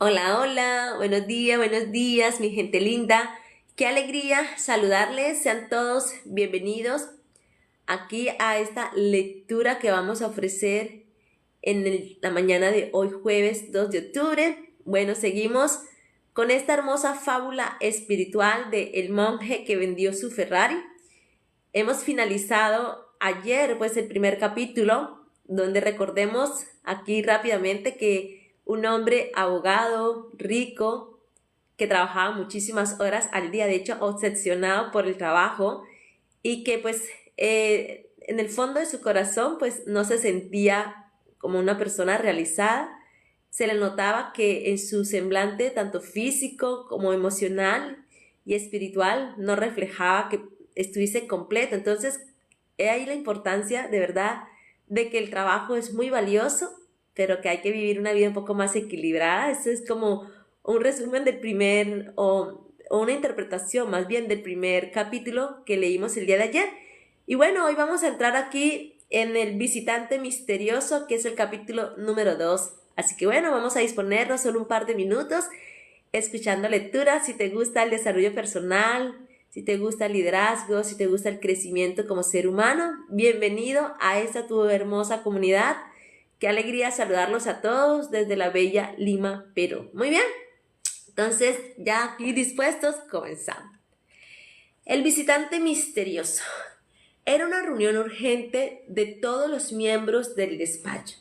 Hola, hola, buenos días, mi gente linda. Qué alegría saludarles. Sean todos bienvenidos aquí a esta lectura que vamos a ofrecer en la mañana de hoy, jueves 2 de octubre. Bueno, seguimos con esta hermosa fábula espiritual de el monje que vendió su Ferrari. Hemos finalizado ayer, pues, el primer capítulo, donde recordemos aquí rápidamente que un hombre abogado, rico, que trabajaba muchísimas horas al día, de hecho, obsesionado por el trabajo, y que, pues, en el fondo de su corazón, pues, no se sentía como una persona realizada. Se le notaba que en su semblante, tanto físico como emocional y espiritual, no reflejaba que estuviese completo. Entonces, he ahí la importancia de verdad de que el trabajo es muy valioso, pero que hay que vivir una vida un poco más equilibrada. Eso es como un resumen del primer, o una interpretación más bien del primer capítulo que leímos el día de ayer. Y bueno, hoy vamos a entrar aquí en el visitante misterioso, que es el capítulo número 2. Así que bueno, vamos a disponernos solo un par de minutos escuchando lecturas. Si te gusta el desarrollo personal, si te gusta el liderazgo, si te gusta el crecimiento como ser humano, bienvenido a esta tu hermosa comunidad. Qué alegría saludarlos a todos desde la bella Lima, Perú. Muy bien, entonces ya aquí dispuestos, comenzamos. El visitante misterioso. Era una reunión urgente de todos los miembros del despacho.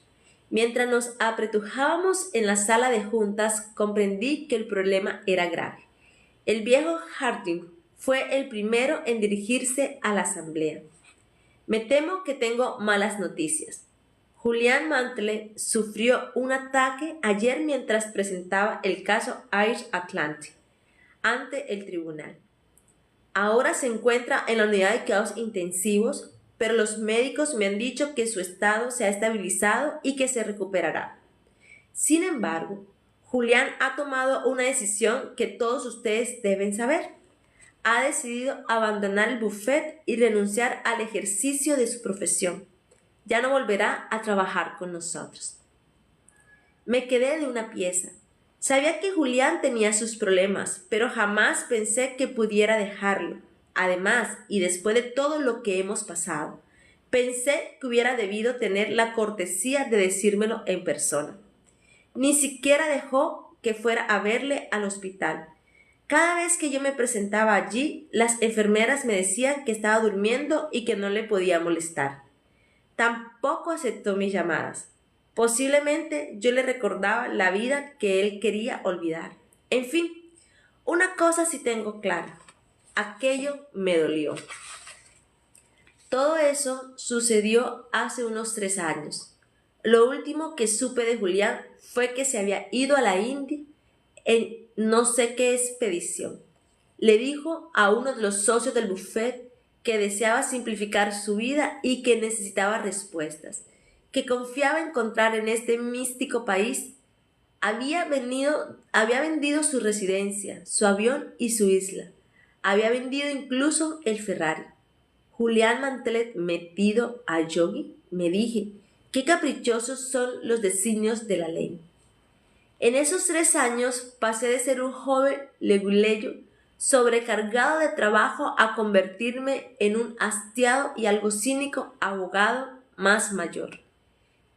Mientras nos apretujábamos en la sala de juntas, comprendí que el problema era grave. El viejo Harding fue el primero en dirigirse a la asamblea. Me temo que tengo malas noticias. Julian Mantle sufrió un ataque ayer mientras presentaba el caso Irish Atlantic ante el tribunal. Ahora se encuentra en la unidad de cuidados intensivos, pero los médicos me han dicho que su estado se ha estabilizado y que se recuperará. Sin embargo, Julián ha tomado una decisión que todos ustedes deben saber. Ha decidido abandonar el buffet y renunciar al ejercicio de su profesión. Ya no volverá a trabajar con nosotros. Me quedé de una pieza. Sabía que Julián tenía sus problemas, pero jamás pensé que pudiera dejarlo. Además, y después de todo lo que hemos pasado, pensé que hubiera debido tener la cortesía de decírmelo en persona. Ni siquiera dejó que fuera a verle al hospital. Cada vez que yo me presentaba allí, las enfermeras me decían que estaba durmiendo y que no le podía molestar. Tampoco aceptó mis llamadas. Posiblemente yo le recordaba la vida que él quería olvidar. En fin, una cosa sí tengo clara. Aquello me dolió. Todo eso sucedió hace unos 3 años. Lo último que supe de Julián fue que se había ido a la India en no sé qué expedición. Le dijo a uno de los socios del buffet que deseaba simplificar su vida y que necesitaba respuestas, que confiaba encontrar en este místico país. Había vendido su residencia, su avión y su isla. Había vendido incluso el Ferrari. Julián Mantelet metido a Yogi, me dije, qué caprichosos son los designios de la ley. En esos 3 años pasé de ser un joven leguleyo sobrecargado de trabajo a convertirme en un hastiado y algo cínico abogado más mayor.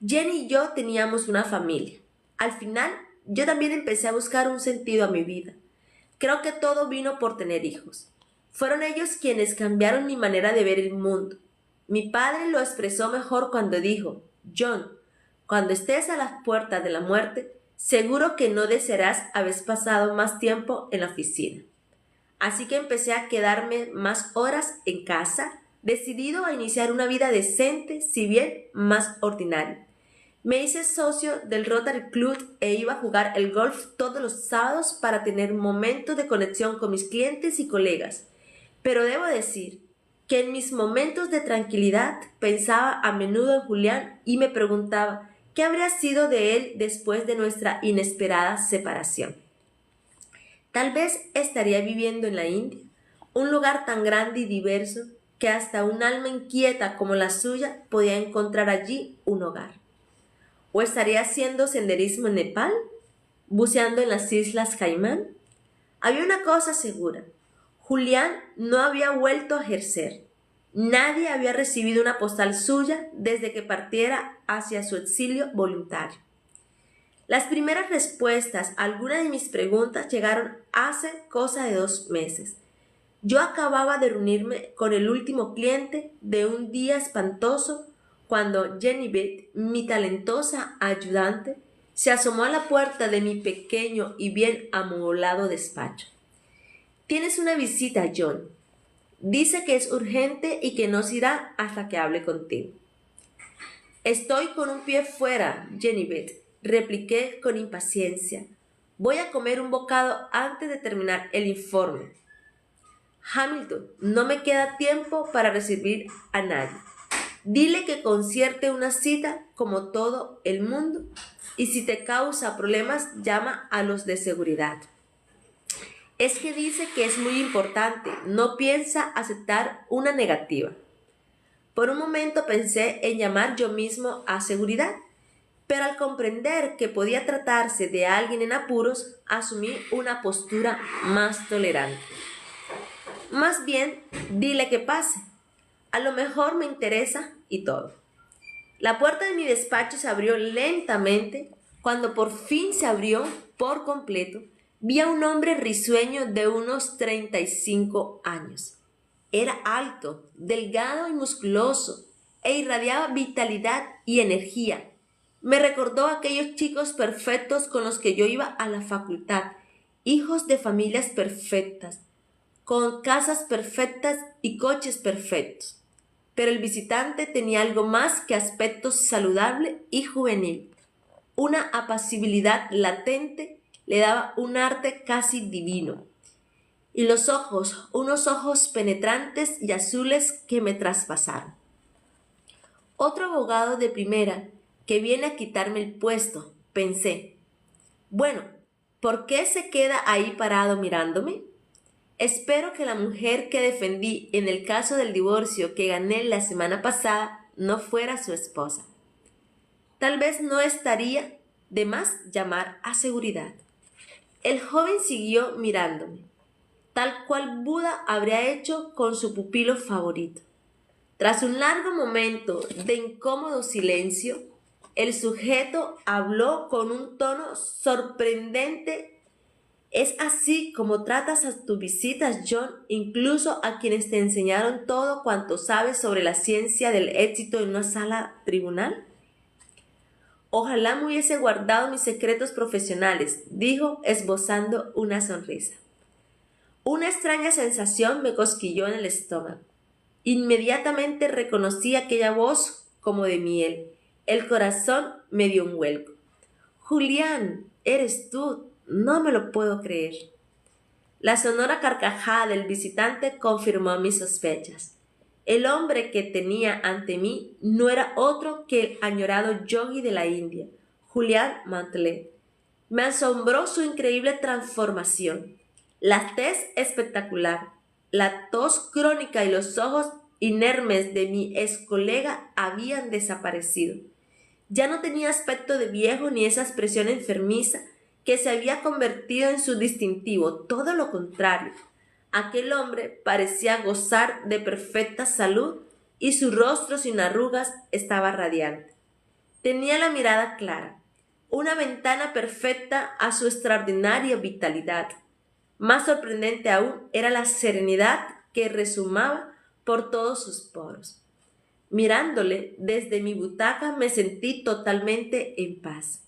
Jenny y yo teníamos una familia. Al final, yo también empecé a buscar un sentido a mi vida. Creo que todo vino por tener hijos. Fueron ellos quienes cambiaron mi manera de ver el mundo. Mi padre lo expresó mejor cuando dijo, John, cuando estés a las puertas de la muerte, seguro que no desearás haber pasado más tiempo en la oficina. Así que empecé a quedarme más horas en casa, decidido a iniciar una vida decente, si bien más ordinaria. Me hice socio del Rotary Club e iba a jugar el golf todos los sábados para tener momentos de conexión con mis clientes y colegas. Pero debo decir que en mis momentos de tranquilidad pensaba a menudo en Julián y me preguntaba qué habría sido de él después de nuestra inesperada separación. Tal vez estaría viviendo en la India, un lugar tan grande y diverso que hasta un alma inquieta como la suya podía encontrar allí un hogar. ¿O estaría haciendo senderismo en Nepal? buceando en las Islas Caimán? Había una cosa segura. Julián no había vuelto a ejercer. Nadie había recibido una postal suya desde que partiera hacia su exilio voluntario. Las primeras respuestas a algunas de mis preguntas llegaron hace cosa de 2 meses. Yo acababa de reunirme con el último cliente de un día espantoso cuando Genevieve, mi talentosa ayudante, se asomó a la puerta de mi pequeño y bien amoblado despacho. «Tienes una visita, John. Dice que es urgente y que no se irá hasta que hable contigo». «Estoy con un pie fuera, Genevieve», repliqué con impaciencia. «Voy a comer un bocado antes de terminar el informe». «Hamilton, no me queda tiempo para recibir a nadie. Dile que concierte una cita como todo el mundo y si te causa problemas llama a los de seguridad. Es que dice que es muy importante, no piensa aceptar una negativa». Por un momento pensé en llamar yo mismo a seguridad, pero al comprender que podía tratarse de alguien en apuros, asumí una postura más tolerante. «Más bien, dile que pase. A lo mejor me interesa y todo». La puerta de mi despacho se abrió lentamente. Cuando por fin se abrió por completo, vi a un hombre risueño de unos 35 años. Era alto, delgado y musculoso, e irradiaba vitalidad y energía. Me recordó a aquellos chicos perfectos con los que yo iba a la facultad, hijos de familias perfectas, con casas perfectas y coches perfectos. Pero el visitante tenía algo más que aspecto saludable y juvenil. Una apacibilidad latente le daba un arte casi divino. Y los ojos, unos ojos penetrantes y azules que me traspasaron. «Otro abogado de primera que viene a quitarme el puesto», pensé. «Bueno, ¿por qué se queda ahí parado mirándome? Espero que la mujer que defendí en el caso del divorcio que gané la semana pasada no fuera su esposa». Tal vez no estaría de más llamar a seguridad. El joven siguió mirándome, tal cual Buda habría hecho con su pupilo favorito. Tras un largo momento de incómodo silencio, el sujeto habló con un tono sorprendente. «Es así como tratas a tus visitas, John, incluso a quienes te enseñaron todo cuanto sabes sobre la ciencia del éxito en una sala tribunal». «Ojalá me hubiese guardado mis secretos profesionales», dijo, esbozando una sonrisa. Una extraña sensación me cosquilló en el estómago. Inmediatamente reconocí aquella voz como de miel. El corazón me dio un vuelco. «Julián, eres tú. No me lo puedo creer». La sonora carcajada del visitante confirmó mis sospechas. El hombre que tenía ante mí no era otro que el añorado yogui de la India, Julián Mantelet. Me asombró su increíble transformación. La tez espectacular, la tos crónica y los ojos inermes de mi ex colega habían desaparecido. Ya no tenía aspecto de viejo ni esa expresión enfermiza que se había convertido en su distintivo, todo lo contrario. Aquel hombre parecía gozar de perfecta salud y su rostro sin arrugas estaba radiante. Tenía la mirada clara, una ventana perfecta a su extraordinaria vitalidad. Más sorprendente aún era la serenidad que resumaba por todos sus poros. Mirándole desde mi butaca me sentí totalmente en paz.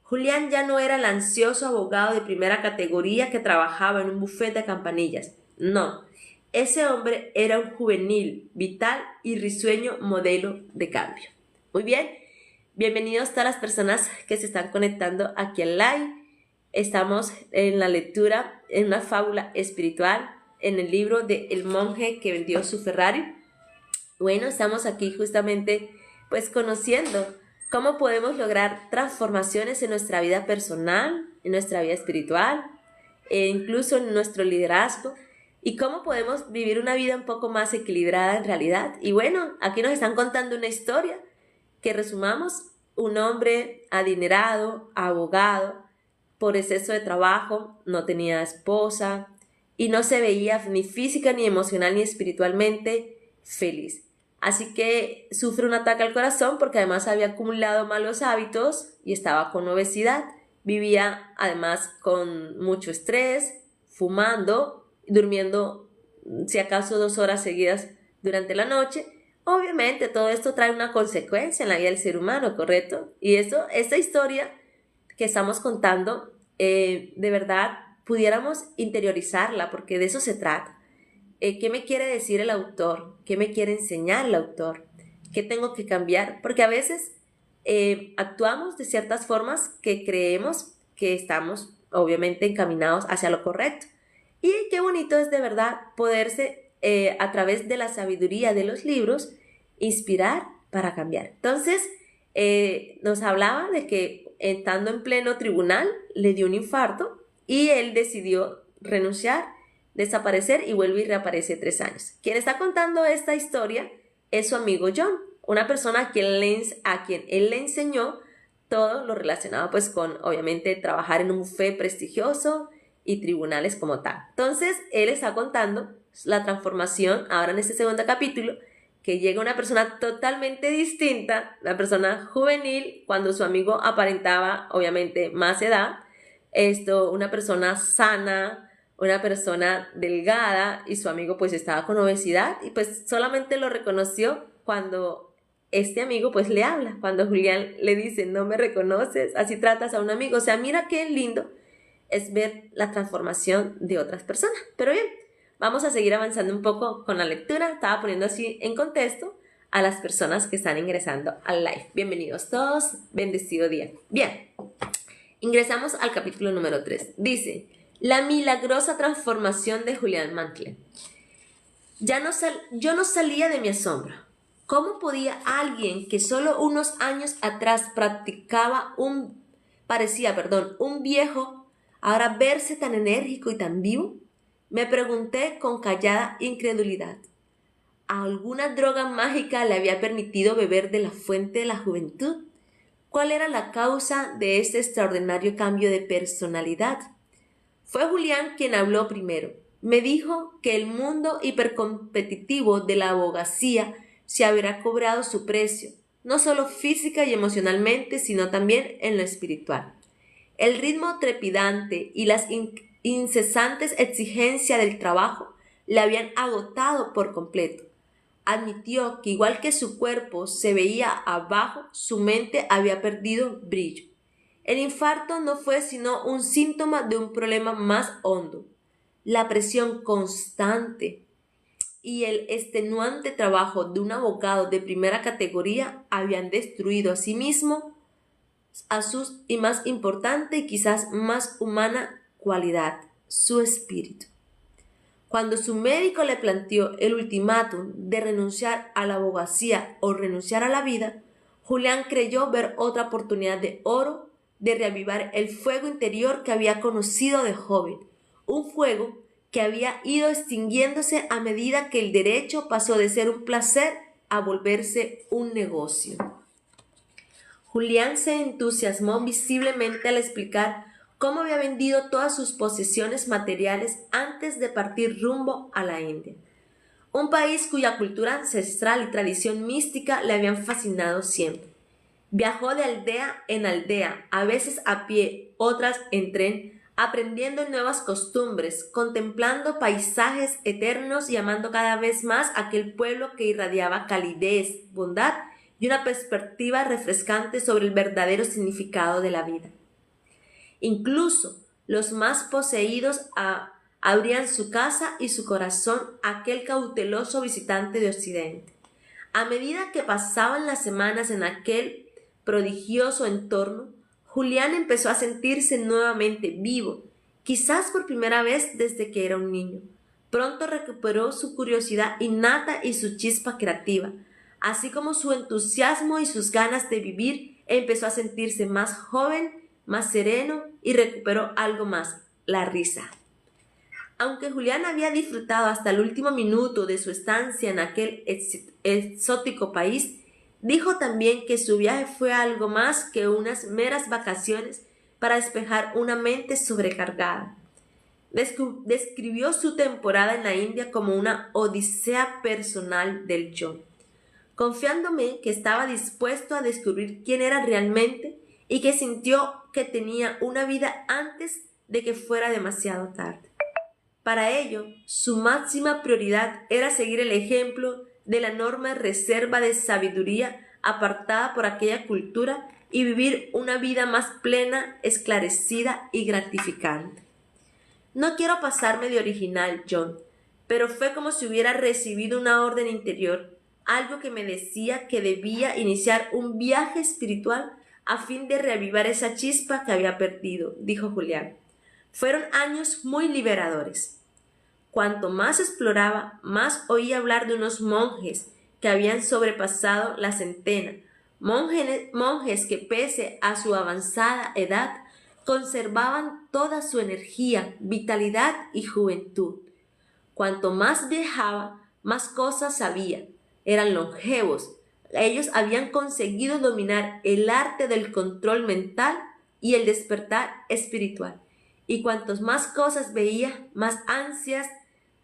Julián ya no era el ansioso abogado de primera categoría que trabajaba en un bufete de campanillas. No, ese hombre era un juvenil, vital y risueño modelo de cambio. Muy bien, bienvenidos a todas las personas que se están conectando aquí al live. Estamos en la lectura, en una fábula espiritual, en el libro de El monje que vendió su Ferrari. Bueno, estamos aquí justamente pues conociendo cómo podemos lograr transformaciones en nuestra vida personal, en nuestra vida espiritual, e incluso en nuestro liderazgo, y cómo podemos vivir una vida un poco más equilibrada en realidad. Y bueno, aquí nos están contando una historia que resumamos: un hombre adinerado, abogado, por exceso de trabajo, no tenía esposa y no se veía ni física, ni emocional, ni espiritualmente feliz. Así que sufre un ataque al corazón porque además había acumulado malos hábitos y estaba con obesidad. Vivía además con mucho estrés, fumando, durmiendo si acaso 2 horas seguidas durante la noche. Obviamente todo esto trae una consecuencia en la vida del ser humano, ¿correcto? Y esta historia que estamos contando, de verdad pudiéramos interiorizarla porque de eso se trata. ¿Qué me quiere decir el autor? ¿Qué me quiere enseñar el autor? ¿Qué tengo que cambiar? Porque a veces actuamos de ciertas formas que creemos que estamos obviamente encaminados hacia lo correcto. Y qué bonito es de verdad poderse, a través de la sabiduría de los libros, inspirar para cambiar. Entonces, nos hablaba de que estando en pleno tribunal le dio un infarto y él decidió renunciar, desaparecer y vuelve y reaparece 3 años. Quien está contando esta historia es su amigo John, una persona a quien él le enseñó todo lo relacionado pues con obviamente trabajar en un buffet prestigioso y tribunales como tal. Entonces él está contando la transformación ahora en este segundo capítulo, que llega una persona totalmente distinta, una persona juvenil, cuando su amigo aparentaba obviamente más edad, una persona sana, una persona delgada, y su amigo pues estaba con obesidad y pues solamente lo reconoció cuando este amigo pues le habla, cuando Julián le dice: no me reconoces, así tratas a un amigo. O sea, mira qué lindo es ver la transformación de otras personas. Pero bien, vamos a seguir avanzando un poco con la lectura. Estaba poniendo así en contexto a las personas que están ingresando al live. Bienvenidos todos, bendecido día. Bien, ingresamos al capítulo número 3. Dice: la milagrosa transformación de Julián Mantle. Yo no salía de mi asombro. ¿Cómo podía alguien que solo unos años atrás parecía un viejo, ahora verse tan enérgico y tan vivo? Me pregunté con callada incredulidad. ¿Alguna droga mágica le había permitido beber de la fuente de la juventud? ¿Cuál era la causa de este extraordinario cambio de personalidad? Fue Julián quien habló primero. Me dijo que el mundo hipercompetitivo de la abogacía se habrá cobrado su precio, no solo física y emocionalmente, sino también en lo espiritual. El ritmo trepidante y las incesantes exigencias del trabajo le habían agotado por completo. Admitió que igual que su cuerpo se veía abajo, su mente había perdido brillo. El infarto no fue sino un síntoma de un problema más hondo. La presión constante y el extenuante trabajo de un abogado de primera categoría habían destruido a sí mismo y más importante y quizás más humana cualidad, su espíritu. Cuando su médico le planteó el ultimátum de renunciar a la abogacía o renunciar a la vida, Julián creyó ver otra oportunidad de oro de reavivar el fuego interior que había conocido de joven, un fuego que había ido extinguiéndose a medida que el derecho pasó de ser un placer a volverse un negocio. Julián se entusiasmó visiblemente al explicar cómo había vendido todas sus posesiones materiales antes de partir rumbo a la India, un país cuya cultura ancestral y tradición mística le habían fascinado siempre. Viajó de aldea en aldea, a veces a pie, otras en tren, aprendiendo nuevas costumbres, contemplando paisajes eternos y amando cada vez más aquel pueblo que irradiaba calidez, bondad y una perspectiva refrescante sobre el verdadero significado de la vida. Incluso los más poseídos abrían su casa y su corazón a aquel cauteloso visitante de Occidente. A medida que pasaban las semanas en aquel prodigioso entorno, Julián empezó a sentirse nuevamente vivo, quizás por primera vez desde que era un niño. Pronto recuperó su curiosidad innata y su chispa creativa, así como su entusiasmo y sus ganas de vivir. Empezó a sentirse más joven, más sereno y recuperó algo más, la risa. Aunque Julián había disfrutado hasta el último minuto de su estancia en aquel exótico país, dijo también que su viaje fue algo más que unas meras vacaciones, para despejar una mente sobrecargada. Describió su temporada en la India como una odisea personal del yo, confiándome que estaba dispuesto a descubrir quién era realmente y que sintió que tenía una vida antes de que fuera demasiado tarde. Para ello, su máxima prioridad era seguir el ejemplo de la enorme reserva de sabiduría apartada por aquella cultura y vivir una vida más plena, esclarecida y gratificante. No quiero pasarme de original, John, pero fue como si hubiera recibido una orden interior, algo que me decía que debía iniciar un viaje espiritual a fin de reavivar esa chispa que había perdido, dijo Julián. Fueron años muy liberadores. Cuanto más exploraba, más oía hablar de unos monjes que habían sobrepasado la centena, monjes que pese a su avanzada edad, conservaban toda su energía, vitalidad y juventud. Cuanto más viajaba, más cosas sabía. Eran longevos. Ellos habían conseguido dominar el arte del control mental y el despertar espiritual. Y cuantos más cosas veía, más ansias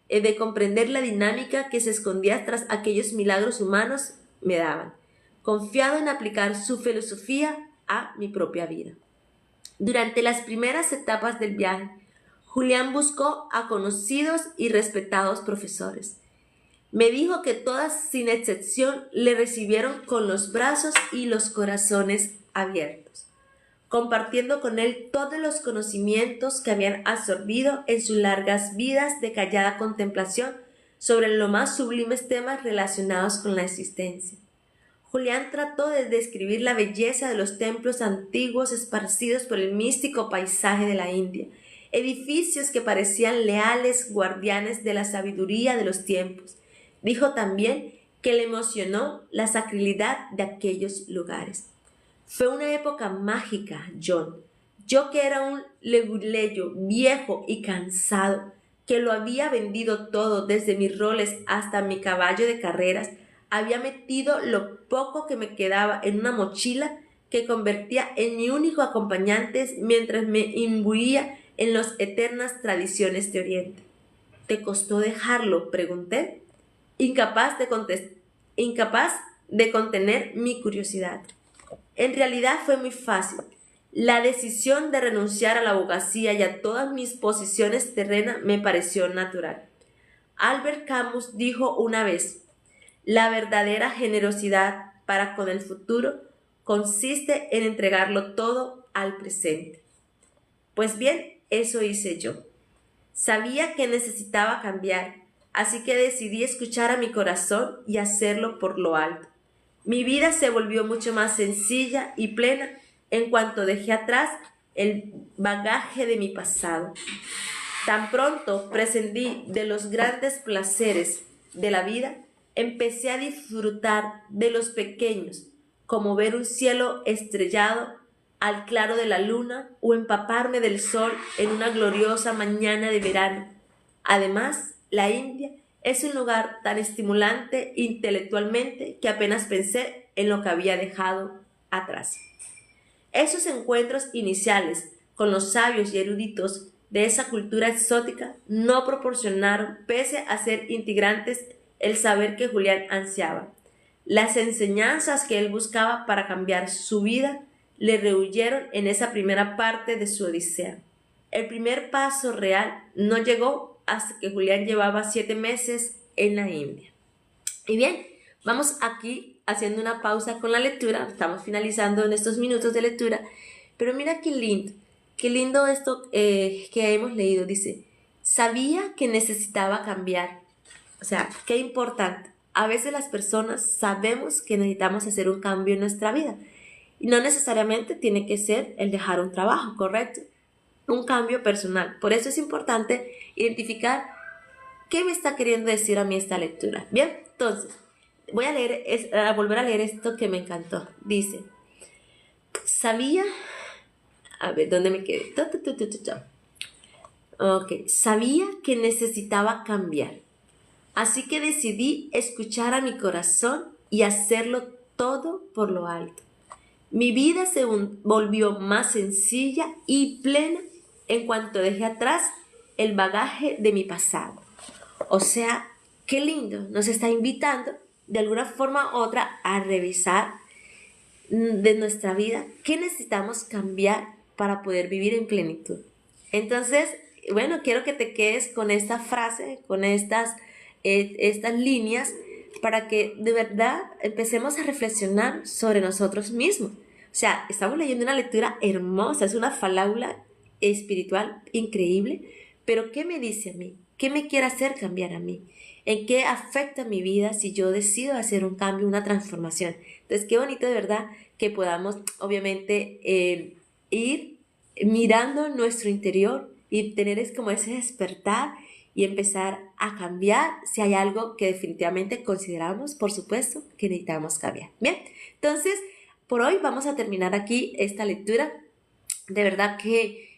de comprender la dinámica que se escondía tras aquellos milagros humanos me daban, confiado en aplicar su filosofía a mi propia vida. Durante las primeras etapas del viaje, Julián buscó a conocidos y respetados profesores. Me dijo que todas, sin excepción, le recibieron con los brazos y los corazones abiertos, compartiendo con él todos los conocimientos que habían absorbido en sus largas vidas de callada contemplación sobre los más sublimes temas relacionados con la existencia. Julián trató de describir la belleza de los templos antiguos esparcidos por el místico paisaje de la India, edificios que parecían leales guardianes de la sabiduría de los tiempos. Dijo también que le emocionó la sacralidad de aquellos lugares. Fue una época mágica, John. Yo que era un leguleyo viejo y cansado, que lo había vendido todo desde mis roles hasta mi caballo de carreras, había metido lo poco que me quedaba en una mochila que convertía en mi único acompañante mientras me imbuía en las eternas tradiciones de Oriente. ¿Te costó dejarlo?, pregunté, incapaz de contener mi curiosidad. En realidad fue muy fácil. La decisión de renunciar a la abogacía y a todas mis posiciones terrenas me pareció natural. Albert Camus dijo una vez: la verdadera generosidad para con el futuro consiste en entregarlo todo al presente. Pues bien, eso hice yo. Sabía que necesitaba cambiar, así que decidí escuchar a mi corazón y hacerlo por lo alto. Mi vida se volvió mucho más sencilla y plena en cuanto dejé atrás el bagaje de mi pasado. Tan pronto prescindí de los grandes placeres de la vida, empecé a disfrutar de los pequeños, como ver un cielo estrellado al claro de la luna o empaparme del sol en una gloriosa mañana de verano. Además, la India es un lugar tan estimulante intelectualmente que apenas pensé en lo que había dejado atrás. Esos encuentros iniciales con los sabios y eruditos de esa cultura exótica no proporcionaron, pese a ser integrantes, el saber que Julián ansiaba. Las enseñanzas que él buscaba para cambiar su vida le rehuyeron en esa primera parte de su odisea. El primer paso real no llegó hasta que Julián llevaba 7 meses en la India. Y bien, vamos aquí haciendo una pausa con la lectura. Estamos finalizando en estos minutos de lectura. Pero mira qué lindo esto que hemos leído. Dice, sabía que necesitaba cambiar. O sea, qué importante. A veces las personas sabemos que necesitamos hacer un cambio en nuestra vida. Y no necesariamente tiene que ser el dejar un trabajo, ¿correcto? Un cambio personal. Por eso es importante identificar qué me está queriendo decir a mí esta lectura. Bien, entonces, voy a volver a leer esto que me encantó. Dice, sabía, a ver, ¿dónde me quedé? Ok, sabía que necesitaba cambiar. Así que decidí escuchar a mi corazón y hacerlo todo por lo alto. Mi vida se volvió más sencilla y plena en cuanto dejé atrás el bagaje de mi pasado. O sea, qué lindo, nos está invitando de alguna forma u otra a revisar de nuestra vida qué necesitamos cambiar para poder vivir en plenitud. Entonces, bueno, quiero que te quedes con esta frase, con estas líneas, para que de verdad empecemos a reflexionar sobre nosotros mismos. O sea, estamos leyendo una lectura hermosa, es una fábula espiritual increíble, pero ¿qué me dice a mí? ¿Qué me quiere hacer cambiar a mí? ¿En qué afecta mi vida si yo decido hacer un cambio, una transformación? Entonces, qué bonito de verdad que podamos, obviamente, ir mirando nuestro interior y tener como ese despertar y empezar a cambiar si hay algo que definitivamente consideramos, por supuesto, que necesitamos cambiar. Bien, entonces, por hoy vamos a terminar aquí esta lectura. De verdad que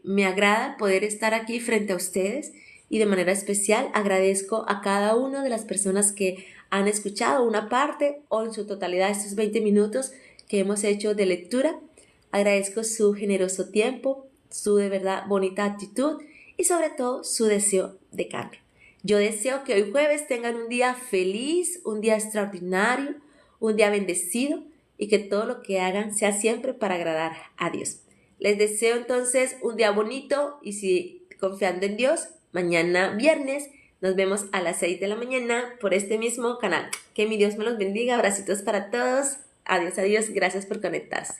me agrada poder estar aquí frente a ustedes y de manera especial agradezco a cada una de las personas que han escuchado una parte o en su totalidad estos 20 minutos que hemos hecho de lectura. Agradezco su generoso tiempo, su de verdad bonita actitud y sobre todo su deseo de cambio. Yo deseo que hoy jueves tengan un día feliz, un día extraordinario, un día bendecido y que todo lo que hagan sea siempre para agradar a Dios. Les deseo entonces un día bonito y si confiando en Dios, mañana viernes nos vemos a las 6 de la mañana por este mismo canal. Que mi Dios me los bendiga. Abracitos para todos. Adiós, adiós. Gracias por conectarse.